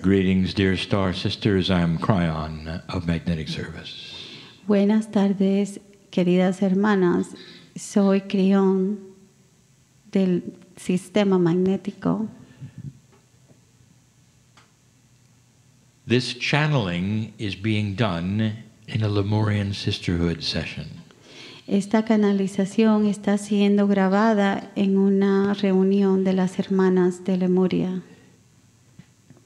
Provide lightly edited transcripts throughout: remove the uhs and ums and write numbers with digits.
Greetings, dear Star Sisters. I'm Kryon of Magnetic Service. Buenas tardes, queridas hermanas. Soy Kryon del sistema magnético. This channeling is being done in a Lemurian Sisterhood session. Esta canalización está siendo grabada en una reunión de las hermanas de Lemuria.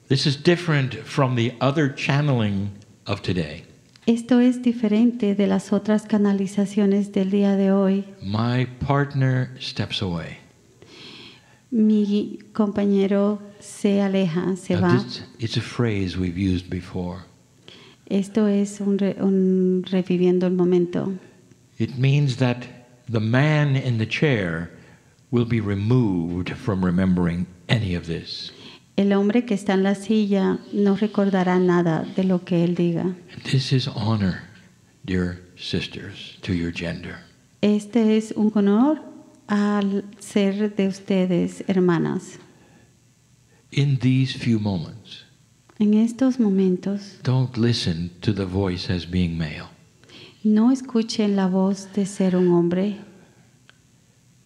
This is different from the other channeling of today. Esto es diferente de las otras canalizaciones del día de hoy. My partner steps away. Mi compañero se aleja, se Now, va. it's a phrase we've used before. Esto es un reviviendo el momento. It means that the man in the chair will be removed from remembering any of this. El hombre que está en la silla no recordará nada de lo que él diga. And this is honor, dear sisters, to your gender. Este es un honor al ser de ustedes, hermanas. In these few moments, En estos momentos, don't listen to the voice as being male. no escuchen la voz de ser un hombre.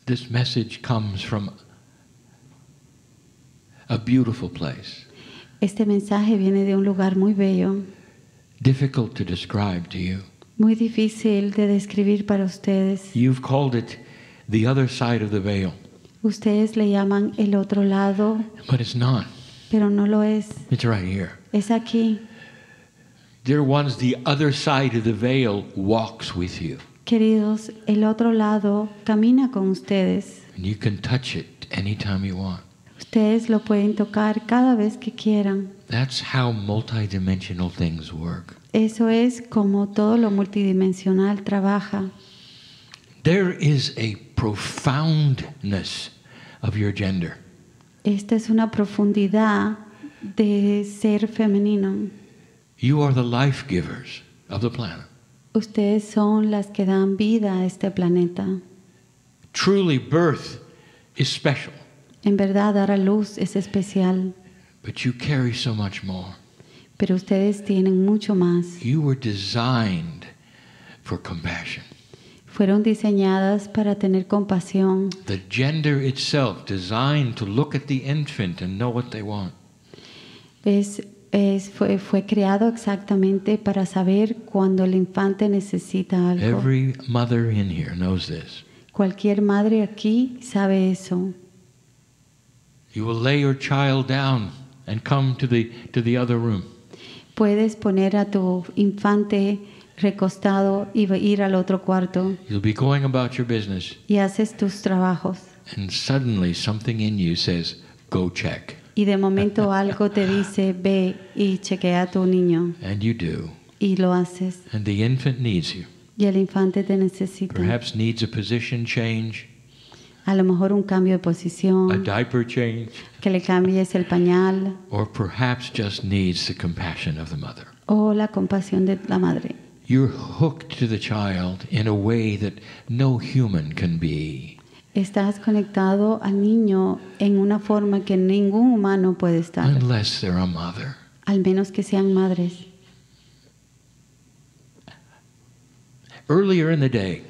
This message comes from a beautiful place, Este mensaje viene de un lugar muy bello, difficult to describe to you. muy difícil de describir para ustedes. You've called it the other side of the veil, Ustedes le llaman el otro lado, but it's not. pero no lo es. It's right here. Es aquí. Dear ones, the other side of the veil walks with you, Queridos, el otro lado camina con ustedes. and you can touch it anytime you want. Ustedes lo pueden tocar cada vez que quieran. That's how multidimensional things work. Eso es como todo lo multidimensional trabaja. There is a profoundness of your gender. Esta es una profundidad de ser femenino. You are the life givers of the planet. Ustedes son las que dan vida a este planeta. Truly, birth is special, En verdad, dar a luz es especial, but you carry so much more. pero ustedes tienen mucho más. You were designed for compassion. Fueron diseñadas para tener compasión. The gender itself designed to look at the infant and know what they want. Fue creado exactamente para saber cuando el infante necesita algo. Every mother in here knows this. Cualquier madre aquí sabe eso. You will lay your child down and come to the other room. Puedes poner a tu infante recostado y ir al otro cuarto You'll be going about your business, y haces tus trabajos. and suddenly something in you says, "Go check." Y de momento algo te dice, ve y chequea a tu niño. And you do. Y lo haces. And the infant needs you. Y el infante te necesita. Perhaps needs a position change, A lo mejor un cambio de a posición, diaper change, que le cambies el pañal or perhaps just needs the compassion of the mother. o la compasión de la madre. You're hooked to the child in a way that no human can be. Estás conectado al niño en una forma que ningún humano puede estar, Unless they're a mother. al menos que sean madres. Earlier in the day,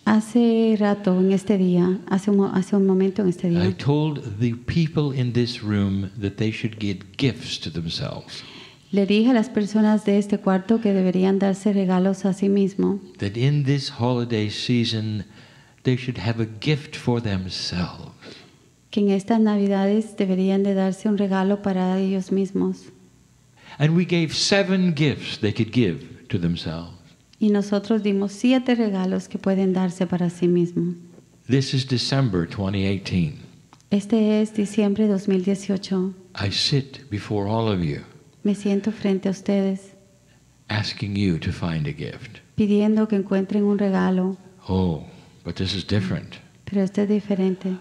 Hace rato en este día, hace un momento en este I día, told the people in this room that they should give gifts to themselves. le dije a las personas de este cuarto que deberían darse regalos a sí mismos, That in this holiday season, they should have a gift for themselves. que en estas Navidades deberían de darse un regalo para ellos mismos. And we gave 7 gifts they could give to themselves. Y nosotros dimos 7 regalos que pueden darse para sí mismos. This is December 2018. Este es diciembre de 2018. I sit before all of you, Me siento frente a ustedes asking you to find a gift. pidiendo que encuentren un regalo, Oh, but this is different, pero esto es diferente,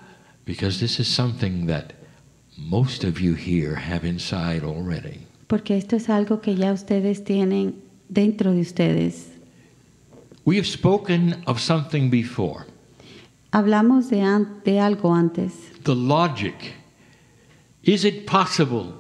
because this is something that most of you here have inside already. porque esto es algo que ya ustedes tienen dentro de ustedes. We have spoken of something before. Hablamos de algo antes. The logic. Is it possible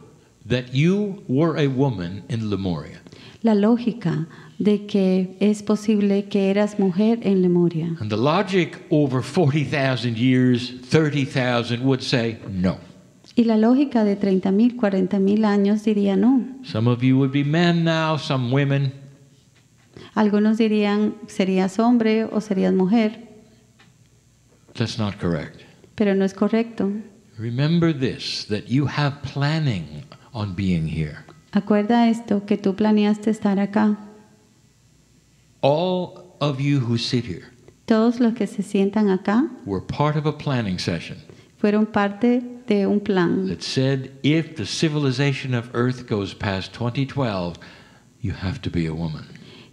that you were a woman in Lemuria. La lógica de que es posible que eras mujer en Lemuria. And the logic over 40,000 years, 30,000 would say no. Y la lógica de 30,000, 40,000 años diría no. Some of you would be men now, some women. Algunos dirían, serías hombre o serías mujer, That's not correct. pero no es correcto. Remember this, that you have planning on being here. Acuerda esto, que tú planeaste estar acá. All of you who sit here Todos los que se sientan acá were part of a planning session fueron parte de un plan that said if the civilization of Earth goes past 2012, you have to be a woman.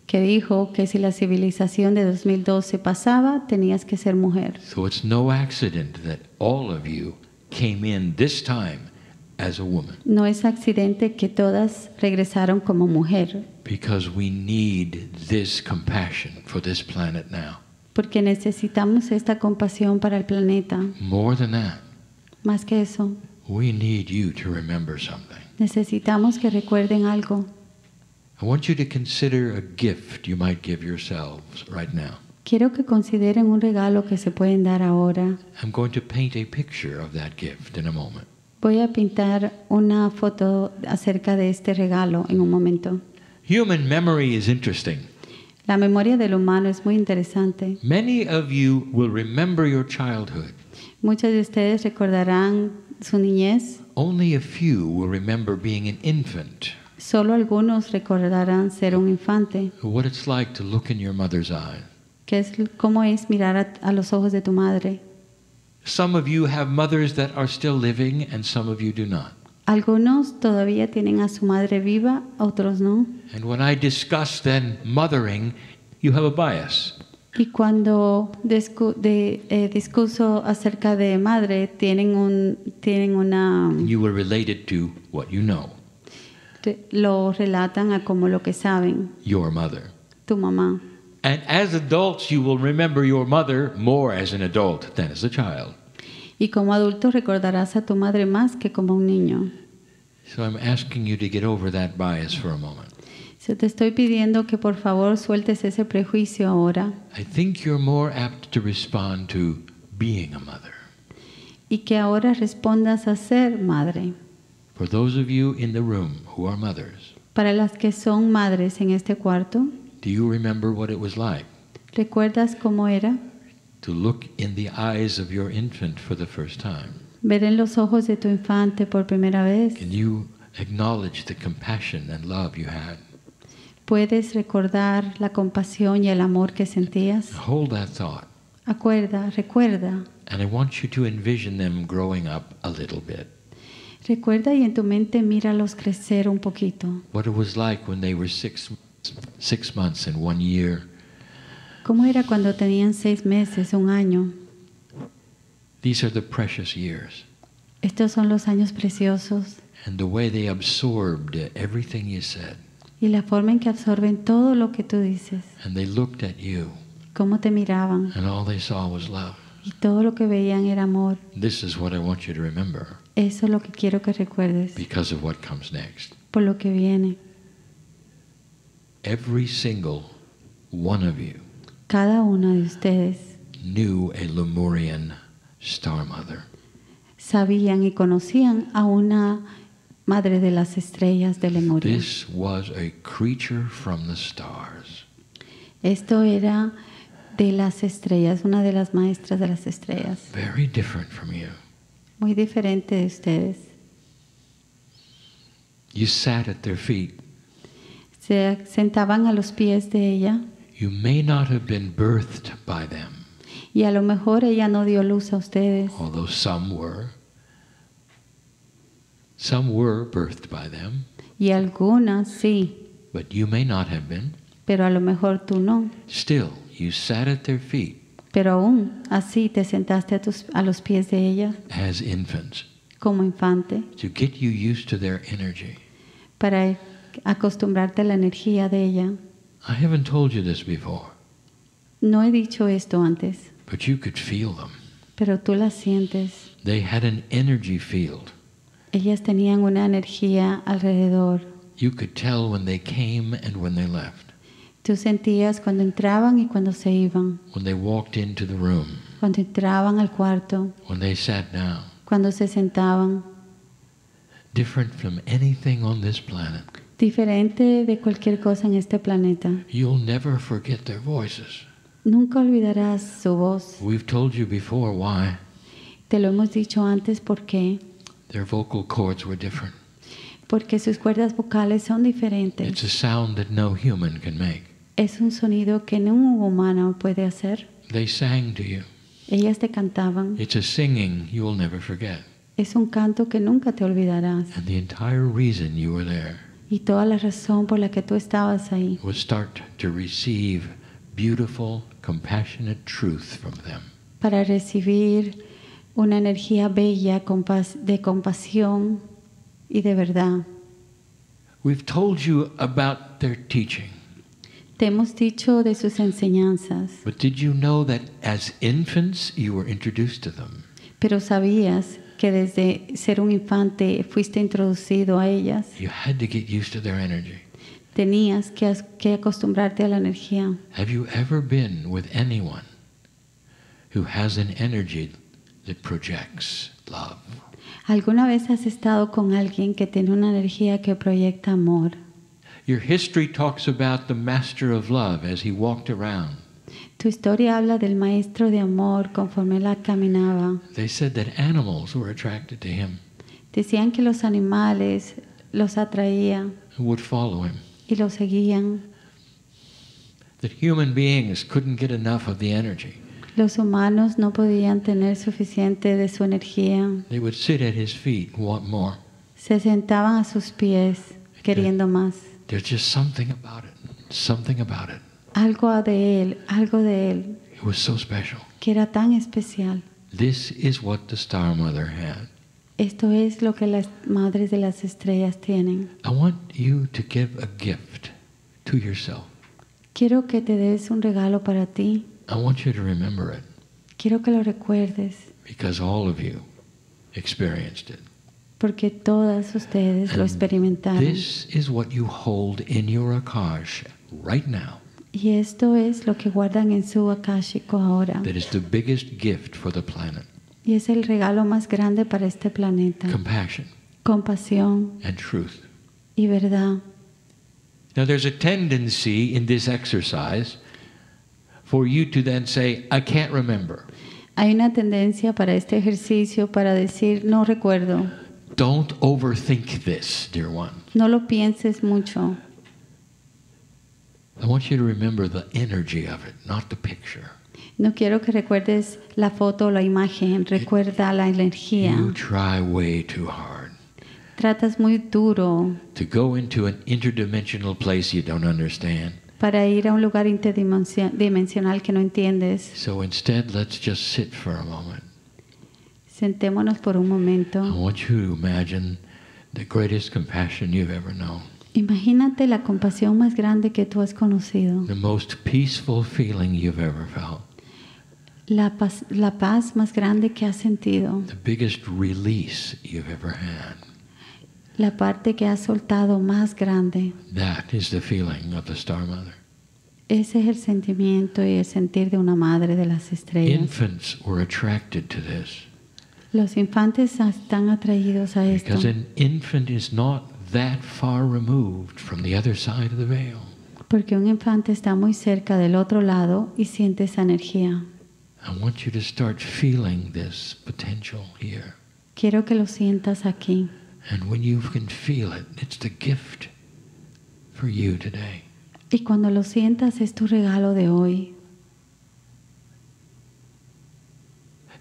que dijo que si la civilización de 2012 pasaba, tenías que ser mujer. So it's no accident that all of you came in this time as a woman, No es accidente que todas regresaron como mujer, because we need this compassion for this planet now. porque necesitamos esta compasión para el planeta. More than that, Más que eso, we need you to remember something. necesitamos que recuerden algo. I want you to consider a gift you might give yourselves right now. Quiero que consideren un regalo que se pueden dar ahora. I'm going to paint a picture of that gift in a moment. Voy a pintar una foto acerca de este regalo en un momento. Human memory is interesting. La memoria del humano es muy interesante. Many of you will remember your childhood. Muchos de ustedes recordarán su niñez. Only a few will remember being an infant. Solo algunos recordarán ser un infante. What it's like to look in your mother's eyes. Cómo es mirar a los ojos de tu madre. Some of you have mothers that are still living and some of you do not. Algunos todavía tienen a su madre viva, otros no. And when I discuss then mothering, you have a bias. Y cuando discurso acerca de madre, tienen una You will relate it to what you know, lo relatan a como lo que saben, your mother. tu mamá. And as adults, you will remember your mother more as an adult than as a child. Y como adulto recordarás a tu madre más que como un niño. So I'm asking you to get over that bias for a moment. So te estoy pidiendo que por favor sueltes ese prejuicio ahora I think you're more apt to respond to being a mother. y que ahora respondas a ser madre. For those of you in the room who are mothers, Para las que son madres en este cuarto, do you remember what it was like ¿recuerdas cómo era to look in the eyes of your infant for the first time? ver en los ojos de tu infante por primera vez? Can you acknowledge the compassion and love you had? ¿Puedes recordar la compasión y el amor que sentías? Hold that thought. Recuerda. And I want you to envision them growing up a little bit. Recuerda y en tu mente míralos crecer un poquito. What it was like when they were six months and 1 year. ¿Cómo era cuando tenían 6 meses, 1 año? These are the precious years. Estos son los años preciosos And the way they absorbed everything you said. y la forma en que absorben todo lo que tú dices. And they looked at you. Cómo te miraban And all they saw was love. y todo lo que veían era amor. This is what I want you to remember Eso es lo que quiero que recuerdes because of what comes next. por lo que viene. Every single one of you Cada uno de ustedes knew a Lemurian star mother. sabían y conocían a una madre de las estrellas de Lemuria. This was a creature from the stars. Esto era de las estrellas, una de las maestras de las estrellas, Very different from you. muy diferente de ustedes. You sat at their feet. Se sentaban a los pies de ella You may not have been birthed by them, y a lo mejor ella no dio luz a ustedes, although some were. Some were birthed by them, y algunas sí, but you may not have been. pero a lo mejor tú no. Still, you sat at their feet Pero aún así te sentaste a los pies de ella as infants como infante to get you used to their energy. para acostumbrarte a la energía de ella. I haven't told you this before, No he dicho esto antes, but you could feel them. pero tú la sientes. They had an energy field Ellas tenían una energía alrededor. You could tell when they came and when they left. Tú sentías cuando entraban y cuando se iban, When they walked into the room. cuando entraban al cuarto, When they sat down. cuando se sentaban. Different from anything on this planet. Diferente de cualquier cosa en este planeta. You'll never forget their voices. Nunca olvidarás su voz. We've told you before why. Te lo hemos dicho antes por qué. Their vocal cords were different. Porque sus cuerdas vocales son diferentes. It's a sound that no human can make. Es un sonido que ningún humano puede hacer. They sang to you. Ellas te cantaban. It's a singing you will never forget. Es un canto que nunca te olvidarás. And the entire reason you were there Y toda la razón por la que tú estabas ahí was start to receive beautiful, compassionate truth from them. para recibir una energía bella de compasión y de verdad. We've told you about their teaching. Te hemos dicho de sus enseñanzas, But did you know that as infants you were introduced to them? pero ¿sabías que desde ser un infante fuiste introducido a ellas? You had to get used to their energy. Tenías que acostumbrarte a la energía. Have you ever been with anyone who has an energy that projects love? ¿Alguna vez has estado con alguien que tiene una energía que proyecta amor? Your history talks about the master of love as he walked around. Tu historia habla del maestro de amor conforme él caminaba. They said that animals were attracted to him Decían que los animales los atraían and would follow him. y los seguían. That human beings couldn't get enough of the energy. Los humanos no podían tener suficiente de su energía. They would sit at his feet and want more. Se sentaban a sus pies queriendo más. There's just something about it. Something about it. Algo de él, It was so special. que era tan especial. This is what the Star Mother had. Esto es lo que las madres de las estrellas tienen. I want you to give a gift to yourself. Quiero que te des un regalo para ti. I want you to remember it Quiero que lo recuerdes, because all of you experienced it. porque todas ustedes lo And experimentaron. this is what you hold in your Akash right now. Y esto es lo que guardan en su akáshico ahora. That is the biggest gift for the planet. Y es el regalo más grande para este planeta. Compassion Compasión and truth. y verdad. Now there's a tendency in this exercise for you to then say, I can't remember. Hay una tendencia para este ejercicio para decir, no recuerdo. Don't overthink this, dear one. No lo pienses mucho. I want you to remember the energy of it, not the picture. No quiero que recuerdes la foto o la imagen. Recuerda la energía. You try way too hard Tratas muy duro to go into an interdimensional place you don't understand. para ir a un lugar interdimensional que no entiendes. So instead, let's just sit for a moment. Sentémonos por un I momento. want you to imagine the greatest compassion you've ever known. Imagínate la compasión más grande que tú has conocido. The most peaceful feeling you've ever felt. La paz más grande que has sentido. The biggest release you've ever had. La parte que has soltado más grande. That is the feeling of the Star Mother. Ese es el sentimiento y el sentir de una madre de las estrellas. Infants were attracted to this Los infantes están atraídos a esto. because an infant is not that far removed from the other side of the veil. Porque un infante está muy cerca del otro lado y siente esa energía. I want you to start feeling this potential here. Quiero que lo sientas aquí. And when you can feel it, it's the gift for you today. Y cuando lo sientas es tu regalo de hoy.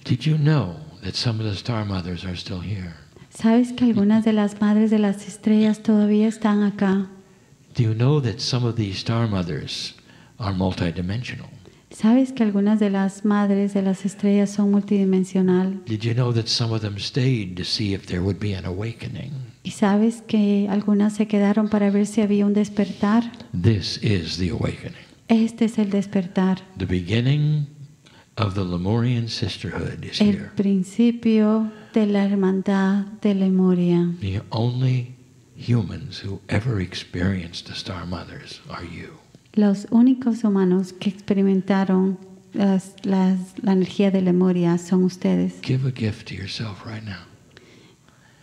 Did you know that some of the Star Mothers are still here? ¿Sabes que algunas de las madres de las estrellas todavía están acá? Do you know that some of these Star Mothers are multidimensional? ¿Sabes que algunas de las madres de las estrellas son multidimensional? Did you know that some of them stayed to see if there would be an awakening? ¿Y sabes que algunas se quedaron para ver si había un despertar? This is the awakening. Este es el despertar. The beginning of the Lemurian Sisterhood is El here. principio de la hermandad de Lemuria. The only humans who ever experienced the Star Mothers are you. Los únicos humanos que experimentaron la energía de Lemuria son ustedes. Give a gift to yourself right now.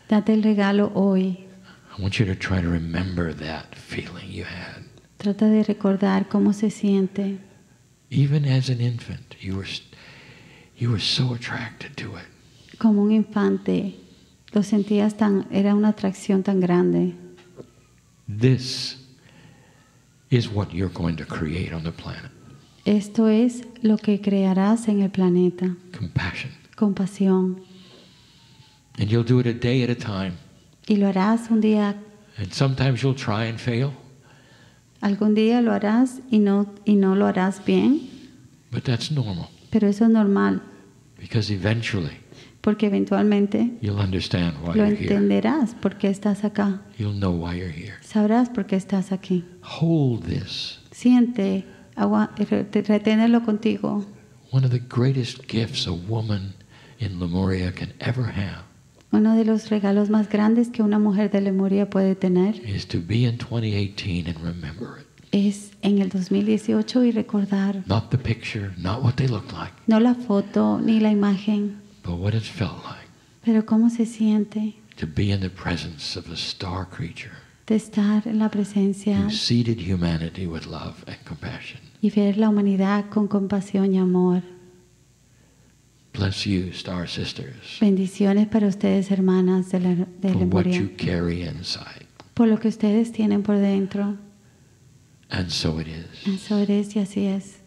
Date el regalo hoy. I want you to try to remember that feeling you had. Trata de recordar cómo se siente. Even as an infant, you were so attracted to it. Como un infante, lo sentías era una atracción tan grande. This is what you're going to create on the planet. Esto es lo que crearás en el planeta. Compassion. Compasión. And you'll do it a day at a time. Y lo harás un día. And sometimes you'll try and fail. Algún día lo harás y no lo harás bien. But that's normal. Pero eso es normal. Because eventually Porque eventualmente you'll understand why lo you're here. entenderás por qué estás acá. You'll know why you're here. Sabrás por qué estás aquí. Hold this. Siente, reténelo contigo. One of the greatest gifts a woman in Lemuria can ever have Uno de los regalos más grandes que una mujer de Lemuria puede tener is to be in 2018 and remember it. es en el 2018 y recordar, Not the picture, not what they look like, no la foto ni la imagen, but what it felt like pero cómo se siente to be in the presence of a star creature de estar en la presencia who seeded humanity with love and compassion. y ver la humanidad con compasión y amor. Bless you, star sisters, Bendiciones para ustedes, hermanas de for what Lemuria, you carry inside. por lo que ustedes tienen por dentro. And so it is. Eso es y así es.